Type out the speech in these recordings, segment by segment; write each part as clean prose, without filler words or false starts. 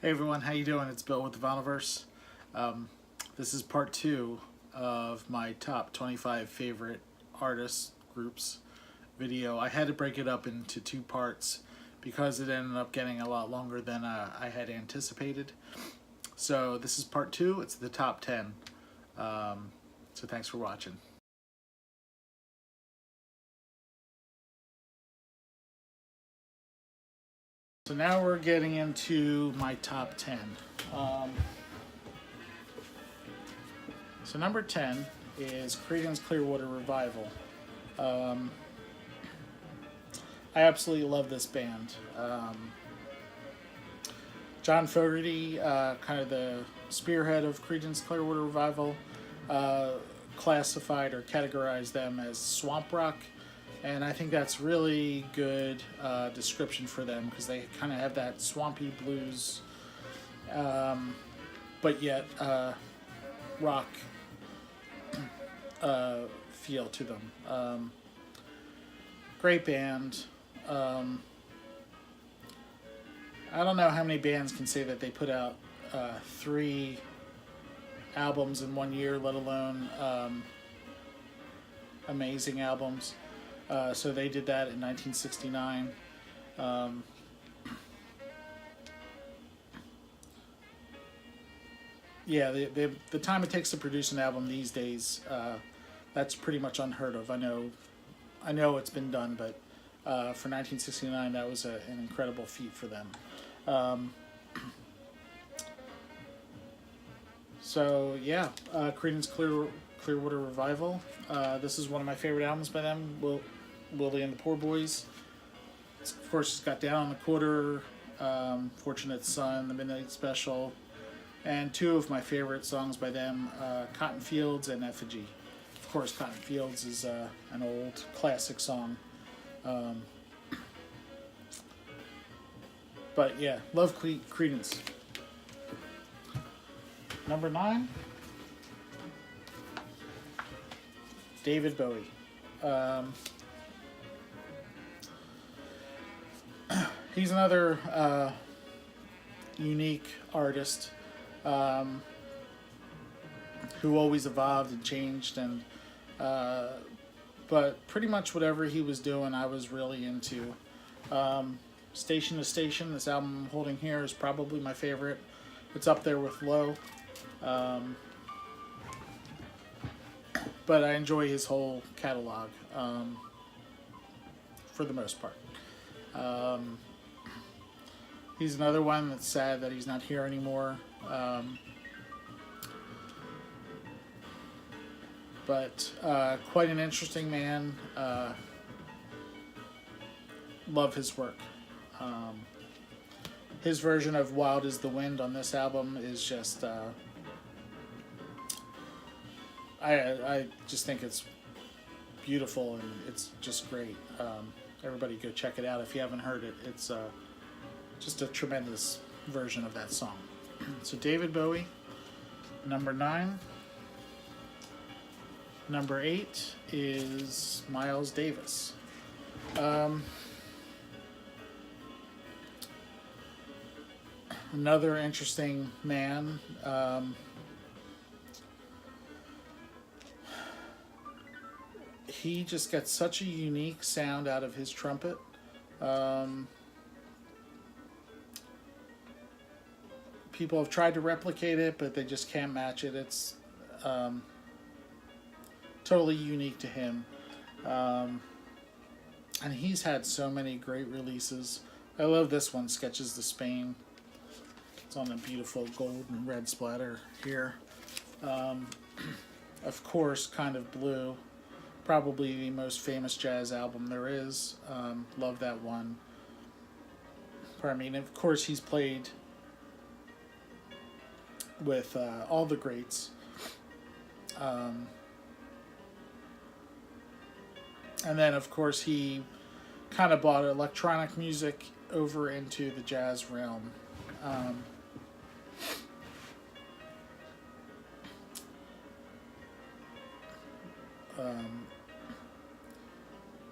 Hey everyone, how you doing? It's Bill with the Vinylverse. This is part 2 of my top 25 favorite artists groups video. I had to break it up into 2 parts because it ended up getting a lot longer than I had anticipated. So this is part 2. It's the top 10. So thanks for watching. So now we're getting into my top 10. So number 10 is Creedence Clearwater Revival. I absolutely love this band. John Fogerty, kind of the spearhead of Creedence Clearwater Revival, classified or categorized them as swamp rock. And I think that's really good description for them because they kind of have that swampy blues, but yet rock feel to them. Great band. I don't know how many bands can say that they put out 3 albums in 1 year, let alone amazing albums. So they did that in 1969. Yeah, the time it takes to produce an album these days, that's pretty much unheard of. I know it's been done, but for 1969, that was an incredible feat for them. So yeah, Creedence Clearwater Revival. This is one of my favorite albums by them. Willie and the Poor Boys. Of course, it's got Down on the Quarter, Fortunate Son, The Midnight Special, and 2 of my favorite songs by them, Cotton Fields and Effigy. Of course, Cotton Fields is an old classic song. But yeah, love Creedence. Number 9, David Bowie. He's another unique artist who always evolved and changed, and but pretty much whatever he was doing, I was really into. Station to Station, this album I'm holding here, is probably my favorite. It's up there with Low. But I enjoy his whole catalog for the most part. He's another one that's sad that he's not here anymore. But quite an interesting man. Love his work. His version of Wild as the Wind on this album is just... I just think it's beautiful and it's just great. Everybody go check it out if you haven't heard it. It's just a tremendous version of that song. So David Bowie, number 9. Number 8 is Miles Davis. Another interesting man. He just gets such a unique sound out of his trumpet. People have tried to replicate it, but they just can't match it. It's totally unique to him. And he's had so many great releases. I love this one, Sketches to Spain. It's on a beautiful gold and red splatter here. Of course, Kind of Blue. Probably the most famous jazz album there is. Love that one. I mean, of course, he's played with all the greats. And then, of course, he kind of brought electronic music over into the jazz realm.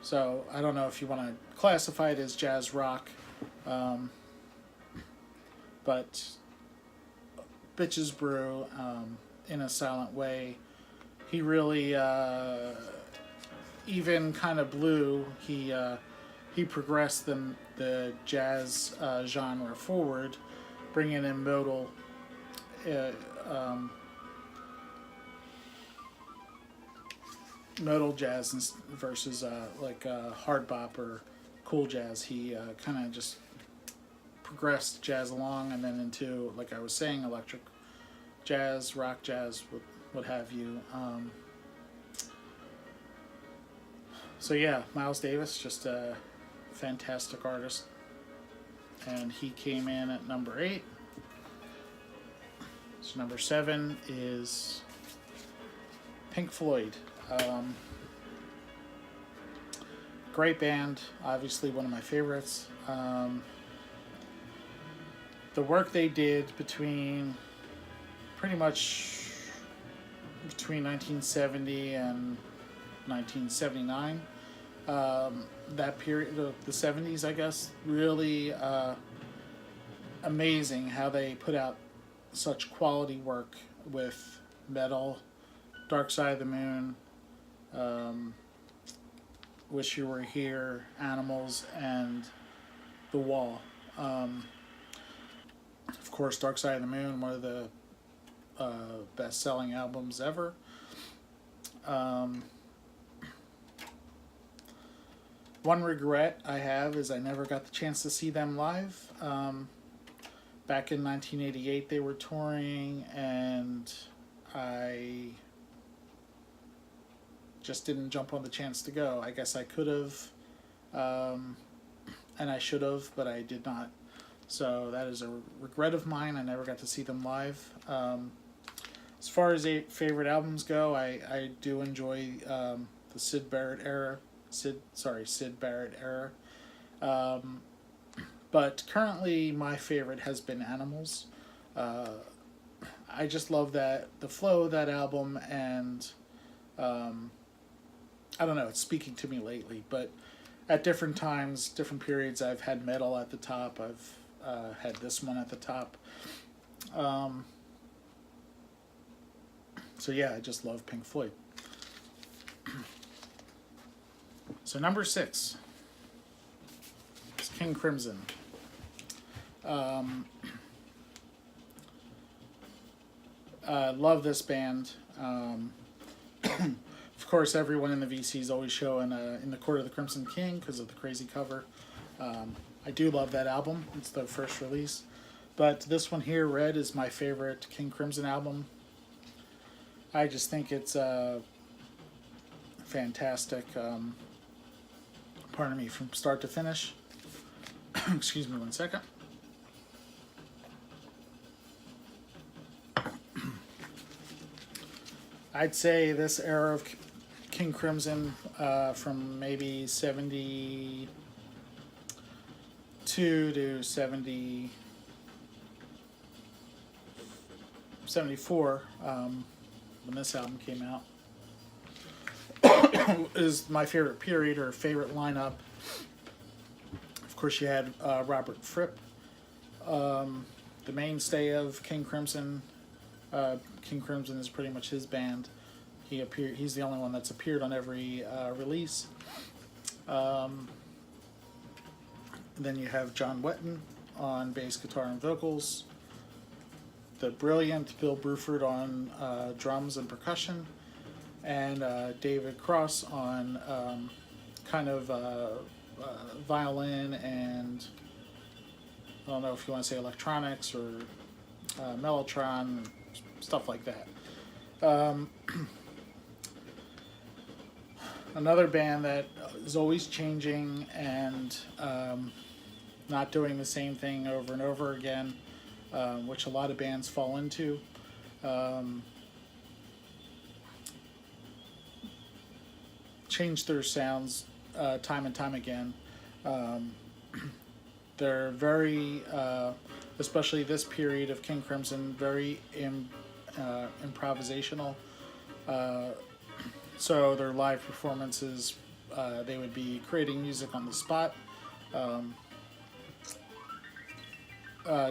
So I don't know if you want to classify it as jazz rock, but but Bitches Brew, In a Silent Way, he really even kind of blew. He progressed the jazz genre forward, bringing in modal modal jazz versus like hard bop or cool jazz. He kind of just progressed jazz along, and then into, like I was saying, electric jazz, rock jazz, what have you. So yeah, Miles Davis, just a fantastic artist, and he came in at number 8. So number 7 is Pink Floyd. Great band, obviously one of my favorites. The work they did between 1970 and 1979, that period, the 70s, I guess, really amazing how they put out such quality work with Metal, Dark Side of the Moon, Wish You Were Here, Animals, and The Wall. Of course, Dark Side of the Moon, one of the best-selling albums ever. One regret I have is I never got the chance to see them live. Back in 1988, they were touring, and I just didn't jump on the chance to go. I guess I could have, and I should have, but I did not. So that is a regret of mine. I never got to see them live. As far as favorite albums go, I do enjoy the Syd Barrett era. Syd Barrett era. But currently, my favorite has been Animals. I just love the flow of that album, and I don't know, it's speaking to me lately. But at different times, different periods, I've had Metal at the top. I've had this one at the top. So yeah, I just love Pink Floyd. So number 6 is King Crimson. Love this band. Of course, everyone in the VC is always showing In the Court of the Crimson King because of the crazy cover. I do love that album. It's their first release. But this one here, Red, is my favorite King Crimson album. I just think it's fantastic. Pardon me, from start to finish. Excuse me 1 second. I'd say this era of King Crimson, from maybe 72 to 74, when this album came out, is my favorite period or favorite lineup. Of course, you had Robert Fripp, the mainstay of King Crimson. King Crimson is pretty much his band. He's the only one that's appeared on every release. Then you have John Wetton on bass, guitar, and vocals. The brilliant Bill Bruford on drums and percussion, and David Cross on kind of violin and, I don't know if you want to say electronics or mellotron, stuff like that. Another band that is always changing and not doing the same thing over and over again, which a lot of bands fall into. Change their sounds time and time again. They're very, especially this period of King Crimson, very improvisational. So their live performances, they would be creating music on the spot.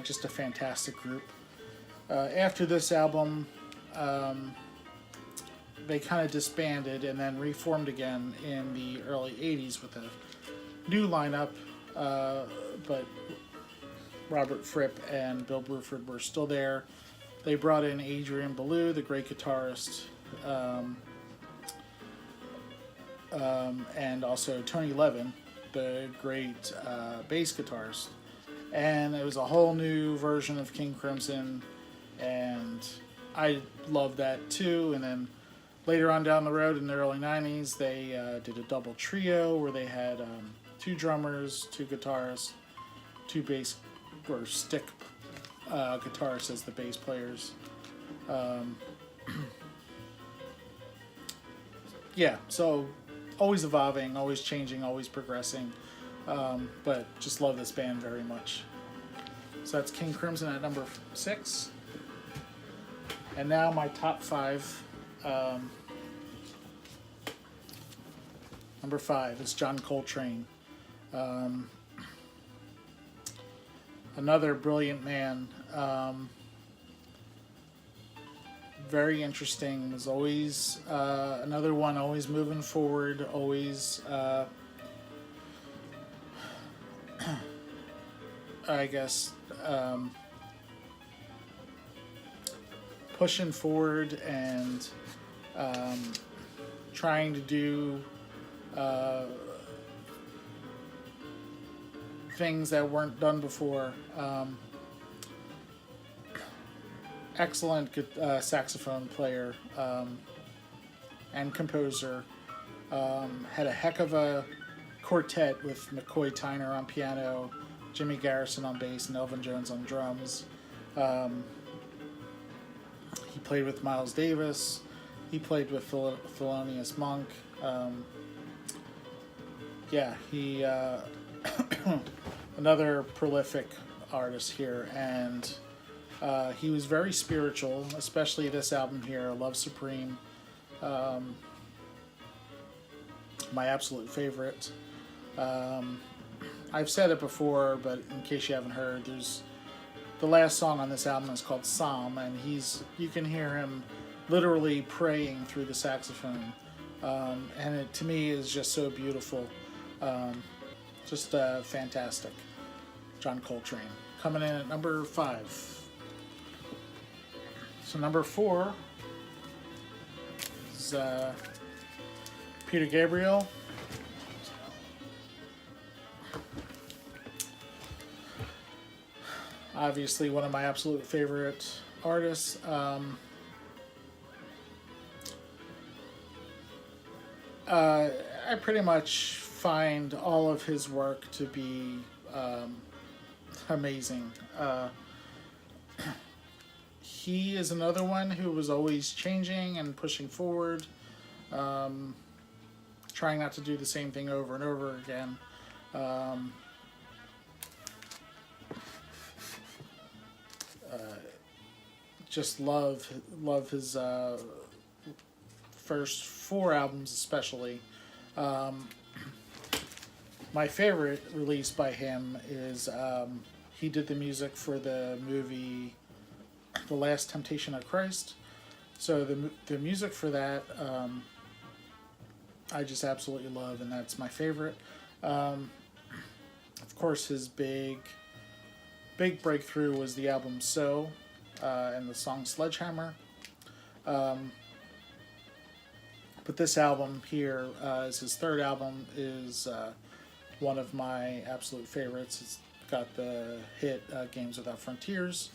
just a fantastic group. After this album, they kind of disbanded and then reformed again in the early 80s with a new lineup, but Robert Fripp and Bill Bruford were still there. They brought in Adrian Belew, the great guitarist, and also Tony Levin, the great bass guitarist. And it was a whole new version of King Crimson, and I loved that too. And then later on down the road in the early 90s, they did a double trio where they had 2 drummers, 2 guitarists, 2 bass or stick guitarists as the bass players. Yeah, so always evolving, always changing, always progressing. But just love this band very much. So that's King Crimson at number 6. And now my top 5. Number 5 is John Coltrane. Another brilliant man. Very interesting. Was always another one, always moving forward, always I guess pushing forward and trying to do things that weren't done before. Excellent saxophone player and composer. Had a heck of a quartet with McCoy Tyner on piano, Jimmy Garrison on bass, and Elvin Jones on drums. He played with Miles Davis. He played with Thelonious Monk. Yeah, he another prolific artist here, and he was very spiritual, especially this album here, Love Supreme. My absolute favorite. I've said it before, but in case you haven't heard, there's the last song on this album is called Psalm, and you can hear him literally praying through the saxophone, and it to me is just so beautiful. Just fantastic. John Coltrane coming in at number 5. So number 4 is Peter Gabriel. Obviously one of my absolute favorite artists. I pretty much find all of his work to be amazing. He is another one who was always changing and pushing forward, trying not to do the same thing over and over again. Just love his first 4 albums especially. My favorite release by him is he did the music for the movie The Last Temptation of Christ. So the music for that I just absolutely love, and that's my favorite. Of course, his big breakthrough was the album So and the song Sledgehammer. But this album here is his 3rd album, is one of my absolute favorites. It's got the hit Games Without Frontiers.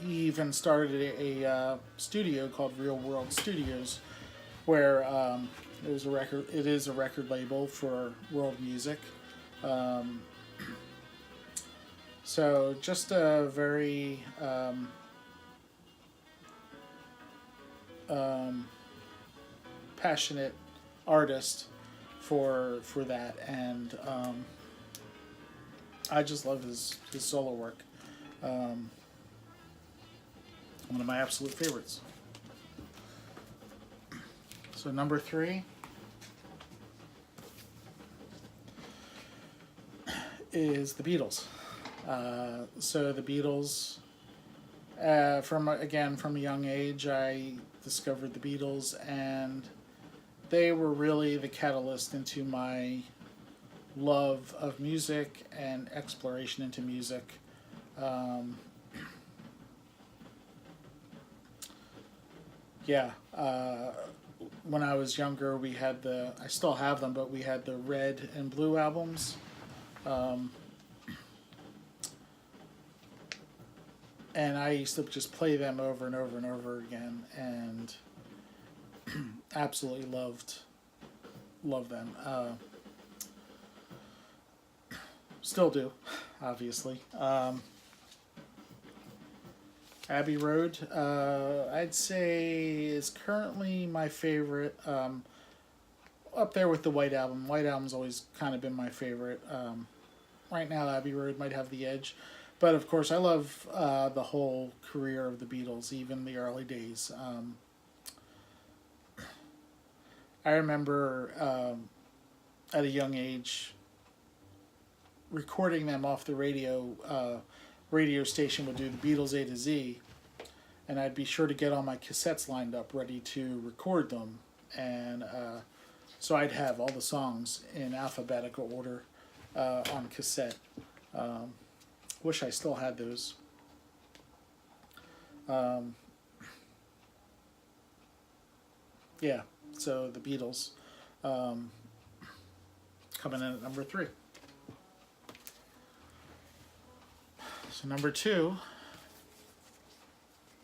He even started a studio called Real World Studios, where it is a record label for world music. So just a very passionate artist for that, and I just love his solo work. One of my absolute favorites. So number 3 is the Beatles. So the Beatles, from a young age, I discovered the Beatles, and they were really the catalyst into my love of music and exploration into music. Um, yeah, when I was younger, we had I still have them, but we had the red and blue albums. Um, and I used to just play them over and over and over again, and absolutely love them. Still do, obviously. Abbey Road, I'd say, is currently my favorite. Up there with the White Album. White Album's always kind of been my favorite. Right now, Abbey Road might have the edge. But of course, I love the whole career of the Beatles, even the early days. I remember at a young age recording them off the radio. Radio station would do the Beatles A to Z, and I'd be sure to get all my cassettes lined up ready to record them. And so I'd have all the songs in alphabetical order on cassette. Wish I still had those. Yeah, so the Beatles coming in at number 3. So number 2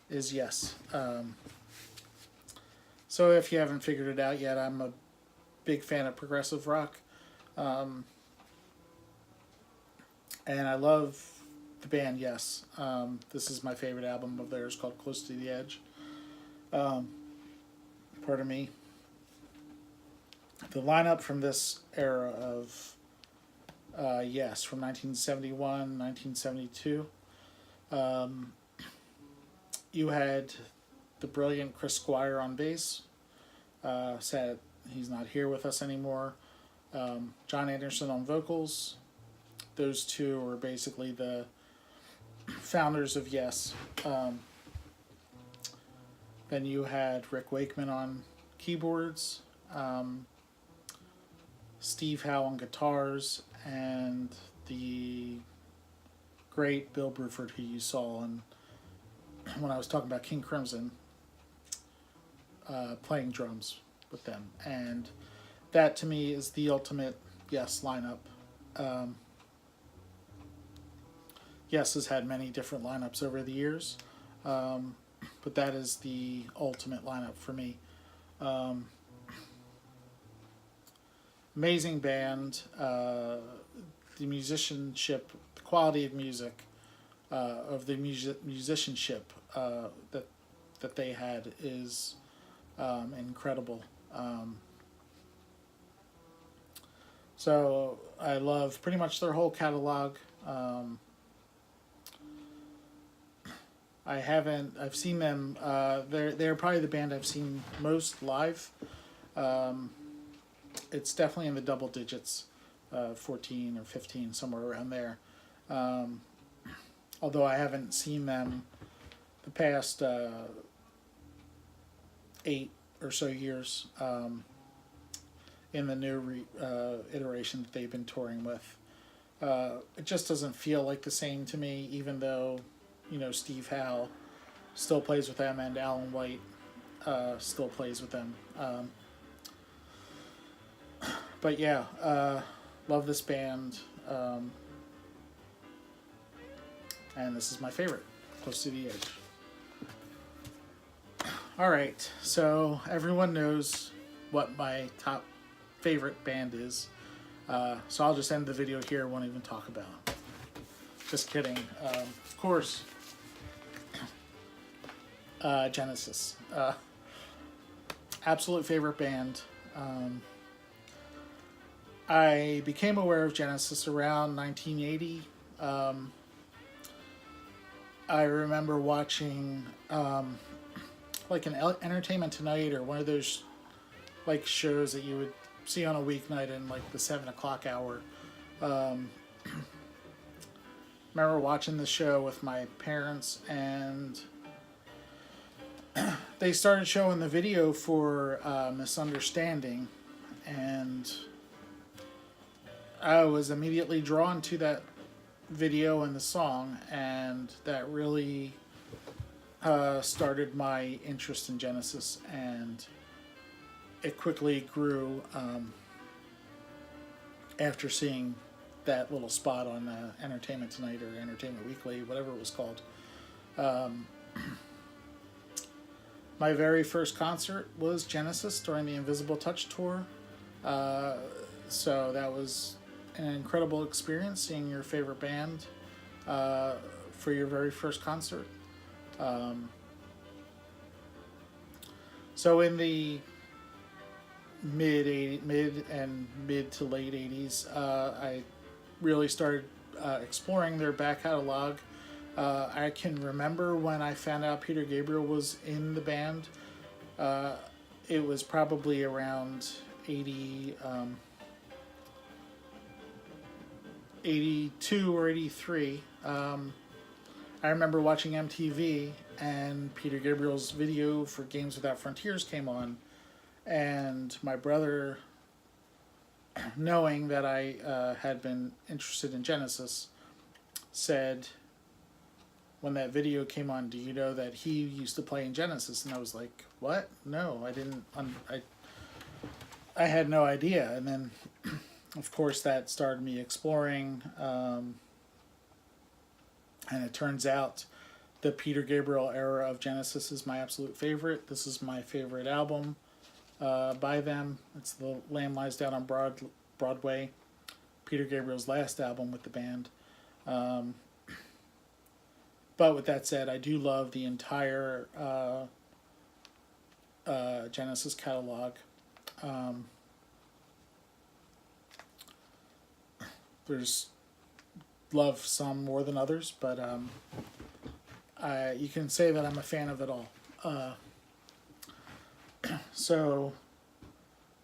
is Yes. So if you haven't figured it out yet, I'm a big fan of progressive rock. And I love the band Yes. This is my favorite album of theirs, called Close to the Edge. Pardon me. The lineup from this era of Yes, from 1971, 1972. You had the brilliant Chris Squire on bass. Sad he's not here with us anymore. John Anderson on vocals. Those two were basically the founders of Yes. Then you had Rick Wakeman on keyboards. Steve Howe on guitars, and the great Bill Bruford, who you saw when I was talking about King Crimson, playing drums with them. And that, to me, is the ultimate Yes lineup. Yes has had many different lineups over the years, but that is the ultimate lineup for me. Amazing band. The musicianship, the quality of music, of the musicianship that they had is incredible. So I love pretty much their whole catalog. I've seen them. They're probably the band I've seen most live. It's definitely in the double digits, 14 or 15, somewhere around there. Although I haven't seen them the past 8 or so years in the new iteration that they've been touring with. It just doesn't feel like the same to me, even though, Steve Howe still plays with them and Alan White still plays with them. But yeah, love this band, and this is my favorite, Close to the Edge. Alright, so everyone knows what my top favorite band is, so I'll just end the video here, won't even talk about them. Just kidding. Of course, Genesis. Absolute favorite band. I became aware of Genesis around 1980. I remember watching like an Entertainment Tonight or one of those like shows that you would see on a weeknight in like the 7 o'clock hour. remember watching the show with my parents, and they started showing the video for Misunderstanding, and I was immediately drawn to that video and the song, and that really started my interest in Genesis, and it quickly grew after seeing that little spot on Entertainment Tonight or Entertainment Weekly, whatever it was called. My very first concert was Genesis during the Invisible Touch tour. So that was an incredible experience, seeing your favorite band for your very first concert. So in the mid to late 80s, I really started exploring their back catalog. I can remember when I found out Peter Gabriel was in the band. It was probably around 82 or 83. I remember watching MTV, and Peter Gabriel's video for Games Without Frontiers came on, and my brother, knowing that I had been interested in Genesis, said, when that video came on, do you know that he used to play in Genesis? And I was like, what? No, I didn't. I had no idea. And then, of course, that started me exploring. And it turns out the Peter Gabriel era of Genesis is my absolute favorite. This is my favorite album by them. It's The Lamb Lies Down on Broadway, Peter Gabriel's last album with the band. But with that said, I do love the entire Genesis catalog. There's love some more than others, but you can say that I'm a fan of it all. So,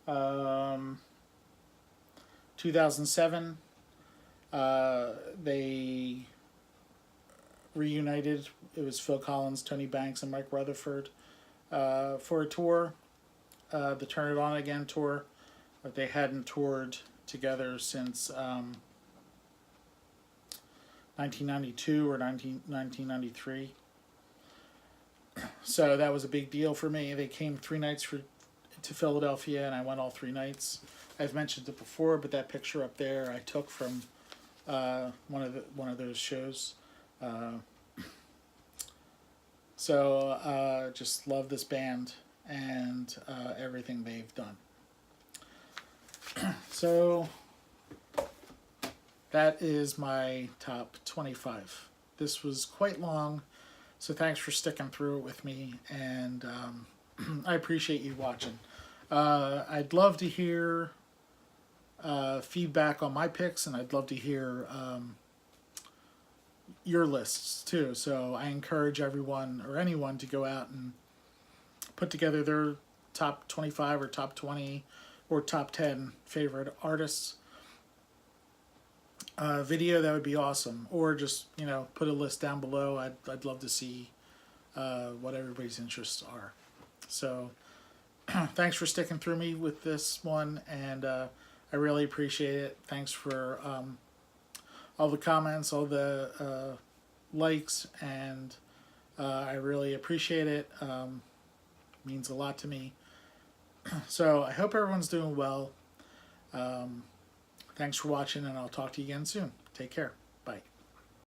2007, they reunited. It was Phil Collins, Tony Banks, and Mike Rutherford for a tour, the Turn It On Again tour. But they hadn't toured together since 1992 or 1993. So that was a big deal for me. They came 3 nights to Philadelphia, and I went all 3 nights. I've mentioned it before, but that picture up there I took from one of those shows. So just love this band and everything they've done. So that is my top 25. This was quite long, so thanks for sticking through it with me, and I appreciate you watching. I'd love to hear feedback on my picks, and I'd love to hear your lists too. So I encourage everyone or anyone to go out and put together their top 25 or top 20 or top 10 favorite artists. Video, that would be awesome. Or just, put a list down below. I'd love to see what everybody's interests are. So thanks for sticking through me with this one, and I really appreciate it. Thanks for all the comments, all the likes, and I really appreciate it. Means a lot to me. So I hope everyone's doing well. Thanks for watching, and I'll talk to you again soon. Take care. Bye.